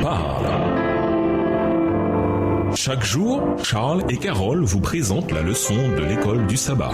parle. Chaque jour, Charles et Carole vous présentent la leçon de l'école du sabbat.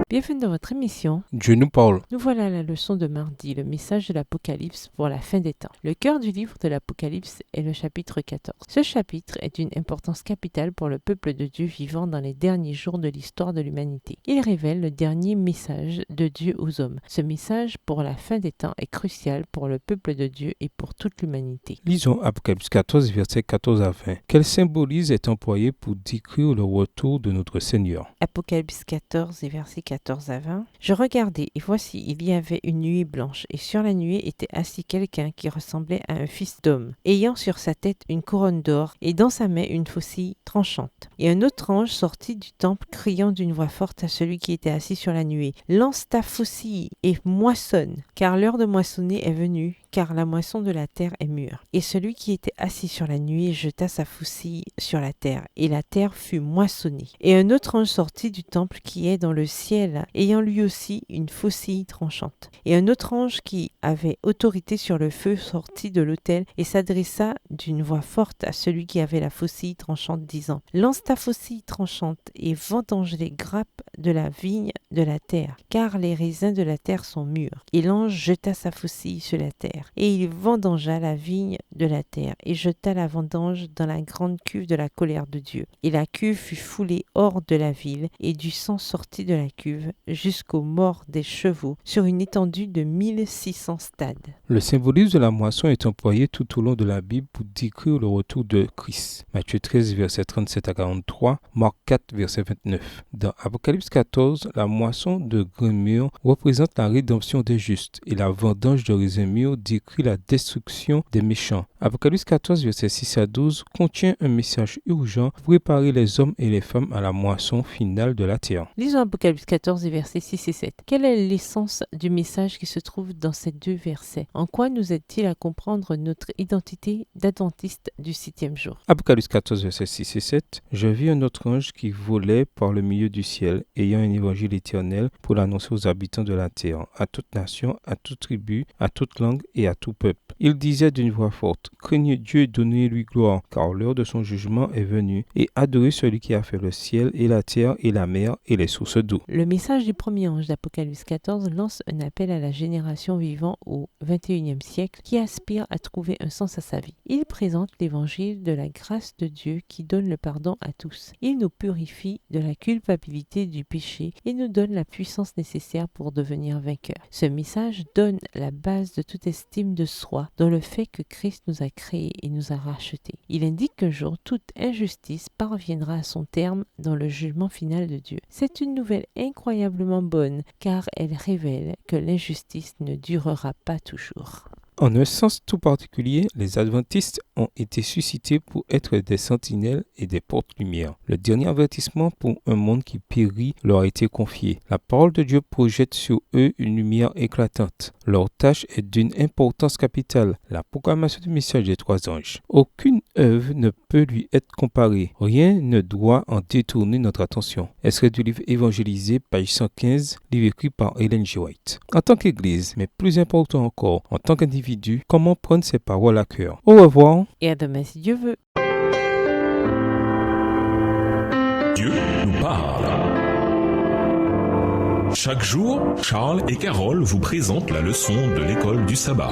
Bienvenue dans votre émission. Dieu nous parle. Nous voilà à la leçon de mardi, le message de l'Apocalypse pour la fin des temps. Le cœur du livre de l'Apocalypse est le chapitre 14. Ce chapitre est d'une importance capitale pour le peuple de Dieu vivant dans les derniers jours de l'histoire de l'humanité. Il révèle le dernier message de Dieu aux hommes. Ce message pour la fin des temps est crucial pour le peuple de Dieu et pour toute l'humanité. Lisons Apocalypse 14, versets 14 à 20. Quel symbolisme est employé pour décrire le retour de notre Seigneur? Apocalypse 14 et versets 14 à 20. Je regardai, et voici, il y avait une nuée blanche, et sur la nuée était assis quelqu'un qui ressemblait à un fils d'homme, ayant sur sa tête une couronne d'or, et dans sa main une faucille tranchante. Et un autre ange sortit du temple, criant d'une voix forte à celui qui était assis sur la nuée, « Lance ta faucille et moissonne, car l'heure de moissonner est venue, car la moisson de la terre est mûre. » Et celui qui était assis sur la nuée jeta sa faucille sur la terre, et la terre fut moissonnée. Et un autre ange sortit du temple qui est dans le ciel, ayant lui aussi une faucille tranchante. Et un autre ange qui avait autorité sur le feu sortit de l'autel et s'adressa d'une voix forte à celui qui avait la faucille tranchante, disant, « Lance ta faucille tranchante et vendange les grappes de la vigne de la terre, car les raisins de la terre sont mûrs. » Et l'ange jeta sa faucille sur la terre, et il vendangea la vigne de la terre, et jeta la vendange dans la grande cuve de la colère de Dieu. Et la cuve fut foulée hors de la ville, et du sang sortit de la cuve jusqu'aux morts des chevaux, sur une étendue de 1600 stades. Le symbolisme de la moisson est employé tout au long de la Bible pour décrire le retour de Christ. Matthieu 13, versets 37 à 43, Marc 4, verset 29. Dans Apocalypse 14, la moisson de grains mûrs représente la rédemption des justes et la vendange de raisins mûrs décrit la destruction des méchants. Apocalypse 14, versets 6 à 12 contient un message urgent pour préparer les hommes et les femmes à la moisson finale de la terre. Lisons Apocalypse 14 et versets 6 et 7. Quelle est l'essence du message qui se trouve dans ces deux versets? En quoi nous aide-t-il à comprendre notre identité d'adventiste du 7e jour? Apocalypse 14, versets 6 et 7. Je vis un autre ange qui volait par le milieu du ciel, ayant un évangile éternel pour l'annoncer aux habitants de la terre, à toute nation, à toute tribu, à toute langue et à tout peuple. Il disait d'une voix forte, « Craignez Dieu et donnez-lui gloire, car l'heure de son jugement est venue, et adorez celui qui a fait le ciel et la terre et la mer et les sources d'eau. » Le message du premier ange d'Apocalypse 14 lance un appel à la génération vivant au XXIe siècle qui aspire à trouver un sens à sa vie. Il présente l'évangile de la grâce de Dieu qui donne le pardon à tous. Il nous purifie de la culpabilité du péché et nous donne la puissance nécessaire pour devenir vainqueurs. Ce message donne la base de toute estime de soi dans le fait que Christ nous a créés et nous a rachetés. Il indique qu'un jour toute injustice parviendra à son terme dans le jugement final de Dieu. C'est une nouvelle incroyablement bonne car elle révèle que l'injustice ne durera pas toujours. En un sens tout particulier, les adventistes ont été suscités pour être des sentinelles et des portes-lumière. Le dernier avertissement pour un monde qui périt leur a été confié. La parole de Dieu projette sur eux une lumière éclatante. Leur tâche est d'une importance capitale, la proclamation du message des trois anges. Aucune œuvre ne peut lui être comparée. Rien ne doit en détourner notre attention. Extrait du livre Évangélisé, page 115, livre écrit par Ellen G. White. En tant qu'Église, mais plus important encore, en tant qu'individu, comment prendre ces paroles à cœur. Au revoir. Et à demain si Dieu veut. Dieu nous parle. Chaque jour, Charles et Carole vous présentent la leçon de l'école du sabbat.